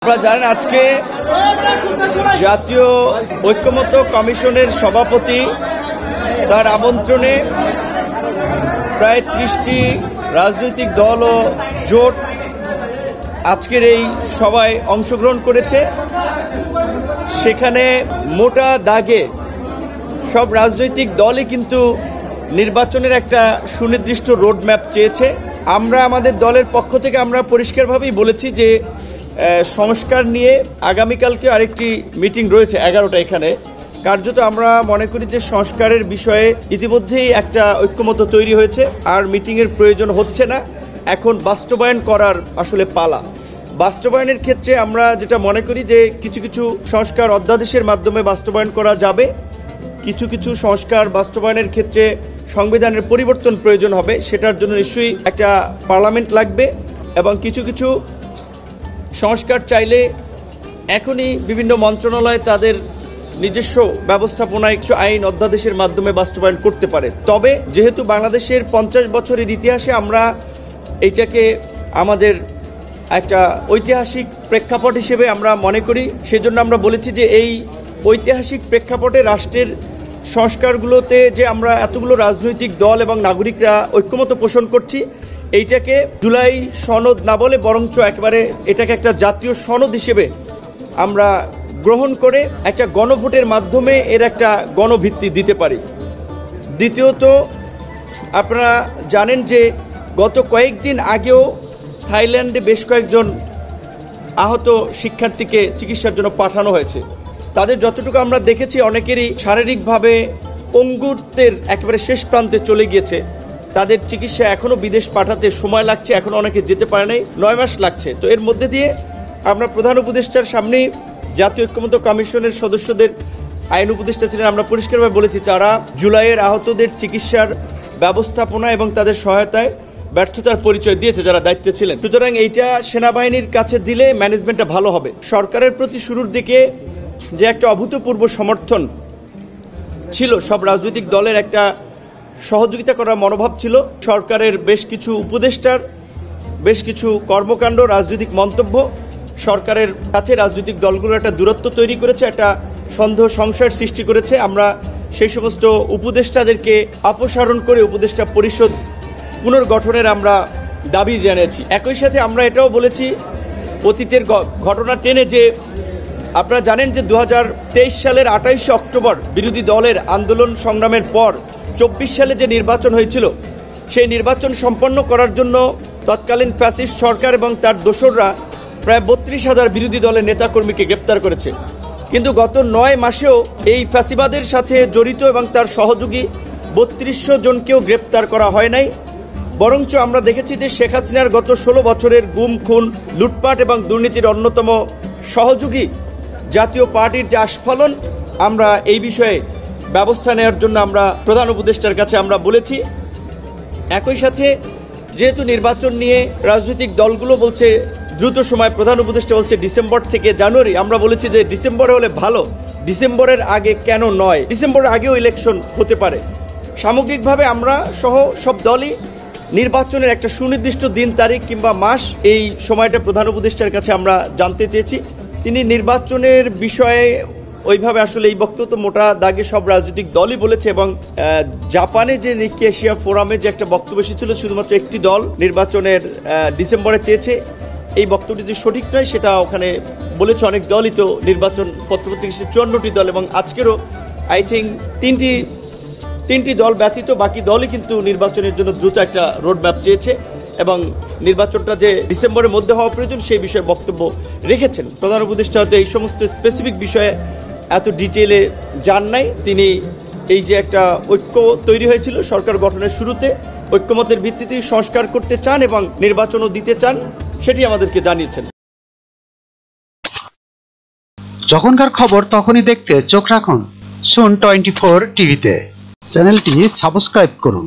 আপনারা জানেন আজকে জাতীয় ঐক্যমত্য কমিশনের সভাপতি তার আমন্ত্রণে প্রায় ৩০টি রাজনৈতিক দল ও জোট আজকের এই সভায় অংশগ্রহণ করেছে। সেখানে মোটা দাগে সব রাজনৈতিক দলই কিন্তু নির্বাচনের একটা সুনির্দিষ্ট রোডম্যাপ চেয়েছে। আমরা আমাদের দলের পক্ষ থেকে আমরা পরিষ্কারভাবেই বলেছি যে সংস্কার নিয়ে আগামীকালকে আরেকটি মিটিং রয়েছে 11টা এখানে। কার্যত আমরা মনে করি যে সংস্কারের বিষয়ে ইতিমধ্যেই একটা ঐক্যমত্য তৈরি হয়েছে, আর মিটিংয়ের প্রয়োজন হচ্ছে না। এখন বাস্তবায়ন করার আসলে পালা। বাস্তবায়নের ক্ষেত্রে আমরা যেটা মনে করি যে কিছু কিছু সংস্কার অধ্যাদেশের মাধ্যমে বাস্তবায়ন করা যাবে, কিছু কিছু সংস্কার বাস্তবায়নের ক্ষেত্রে সংবিধানের পরিবর্তন প্রয়োজন হবে, সেটার জন্য নিশ্চয়ই একটা পার্লামেন্ট লাগবে। এবং কিছু কিছু সংস্কার চাইলে এখনই বিভিন্ন মন্ত্রণালয় তাদের নিজস্ব ব্যবস্থাপনায় কিছু আইন অধ্যাদেশের মাধ্যমে বাস্তবায়ন করতে পারে। তবে যেহেতু বাংলাদেশের 50 বছরের ইতিহাসে আমরা এইটাকে আমাদের একটা ঐতিহাসিক প্রেক্ষাপট হিসেবে আমরা মনে করি, সেজন্য আমরা বলেছি যে এই ঐতিহাসিক প্রেক্ষাপটে রাষ্ট্রের সংস্কারগুলোতে যে আমরা এতগুলো রাজনৈতিক দল এবং নাগরিকরা ঐক্যমত্য পোষণ করছি, এইটাকে জুলাই সনদ না বলে বরঞ্চ একেবারে এটাকে একটা জাতীয় সনদ হিসেবে আমরা গ্রহণ করে একটা গণভোটের মাধ্যমে এর একটা গণভিত্তি দিতে পারি। দ্বিতীয়ত, আপনারা জানেন যে গত কয়েকদিন আগেও থাইল্যান্ডে বেশ কয়েকজন আহত শিক্ষার্থীকে চিকিৎসার জন্য পাঠানো হয়েছে। তাদের যতটুকু আমরা দেখেছি অনেকেরই শারীরিকভাবে পঙ্গুত্বের একেবারে শেষ প্রান্তে চলে গিয়েছে। তাদের চিকিৎসা এখনও বিদেশ পাঠাতে সময় লাগছে, এখনও অনেকে যেতে পারে নাই, 9 মাস লাগছে। তো এর মধ্যে দিয়ে আমরা প্রধান উপদেষ্টার সামনে জাতীয় ঐক্যমত্য কমিশনের সদস্যদের আইন উপদেষ্টা ছিলেন, আমরা পরিষ্কারভাবে বলেছি তারা জুলাইয়ের আহতদের চিকিৎসার ব্যবস্থাপনা এবং তাদের সহায়তায় ব্যর্থতার পরিচয় দিয়েছে যারা দায়িত্বে ছিলেন। সুতরাং এইটা সেনাবাহিনীর কাছে দিলে ম্যানেজমেন্টটা ভালো হবে। সরকারের প্রতি শুরুর দিকে যে একটা অভূতপূর্ব সমর্থন ছিল, সব রাজনৈতিক দলের একটা সহযোগিতা করার মনোভাব ছিল। সরকারের বেশ কিছু উপদেষ্টার বেশ কিছু কর্মকাণ্ড, রাজনৈতিক মন্তব্য সরকারের কাছে রাজনৈতিক দলগুলোর একটা দূরত্ব তৈরি করেছে, একটা সন্দেহ সংশয়ের সৃষ্টি করেছে। আমরা সেই সমস্ত উপদেষ্টাদেরকে অপসারণ করে উপদেষ্টা পরিষদ পুনর্গঠনের আমরা দাবি জানিয়েছি। একই সাথে আমরা এটাও বলেছি অতীতের ঘটনা টেনে যে আপনারা জানেন যে 2023 সালের 28 অক্টোবর বিরোধী দলের আন্দোলন সংগ্রামের পর 24 সালে যে নির্বাচন হয়েছিল, সেই নির্বাচন সম্পন্ন করার জন্য তৎকালীন ফ্যাসিস্ট সরকার এবং তার দোসররা প্রায় 32,000 বিরোধী দলের নেতাকর্মীকে গ্রেপ্তার করেছে। কিন্তু গত 9 মাসেও এই ফ্যাসিবাদের সাথে জড়িত এবং তার সহযোগী 3200 জনকেও গ্রেপ্তার করা হয় নাই। বরঞ্চ আমরা দেখেছি যে শেখ হাসিনার গত 16 বছরের গুম, খুন, লুটপাট এবং দুর্নীতির অন্যতম সহযোগী জাতীয় পার্টির যে আস্ফালন, আমরা এই বিষয়ে ব্যবস্থা নেওয়ার জন্য আমরা প্রধান উপদেষ্টার কাছে আমরা বলেছি। একই সাথে যেহেতু নির্বাচন নিয়ে রাজনৈতিক দলগুলো বলছে দ্রুত সময়, প্রধান উপদেষ্টা বলছে ডিসেম্বর থেকে জানুয়ারি, আমরা বলেছি যে ডিসেম্বরে হলে ভালো, ডিসেম্বরের আগে কেন নয়, ডিসেম্বরের আগেও ইলেকশন হতে পারে। সামগ্রিকভাবে আমরা সহ সব দলই নির্বাচনের একটা সুনির্দিষ্ট দিন, তারিখ কিংবা মাস, এই সময়টা প্রধান উপদেষ্টার কাছে আমরা জানতে চেয়েছি। তিনি নির্বাচনের বিষয়ে ওইভাবে আসলে এই বক্তব্য তো মোটা দাগে সব রাজনৈতিক দলই বলেছে। এবং জাপানে যে নিকি এশিয়া ফোরামে যে একটা বক্তব্য এসেছিল, শুধুমাত্র একটি দল নির্বাচনের ডিসেম্বরে চেয়েছে, এই বক্তব্যটি যে সঠিক নয় সেটা ওখানে বলেছে অনেক দলই। তো নির্বাচন পত্রপত্রিকা 54টি দল এবং আজকেরও আই থিঙ্ক তিনটি দল ব্যতীত বাকি দলই কিন্তু নির্বাচনের জন্য দ্রুত একটা রোডম্যাপ চেয়েছে এবং নির্বাচনটা যে ডিসেম্বরের মধ্যে হওয়া প্রয়োজন সেই বিষয়ে বক্তব্য রেখেছেন। প্রধান উপদেষ্টা হয়তো এই সমস্ত স্পেসিফিক বিষয়ে এত ডিটেলে যান নাই। তিনি এই যে একটা ঐক্য তৈরি হয়েছিল সরকার গঠনের শুরুতে, ঐক্যমতের ভিত্তিতেই সংস্কার করতে চান এবং নির্বাচনও দিতে চান, সেটি আমাদেরকে জানিয়েছেন। যখনকার খবর তখনই দেখতে চোখ রাখুন সুন 24 টিভিতে। চ্যানেলটি সাবস্ক্রাইব করুন।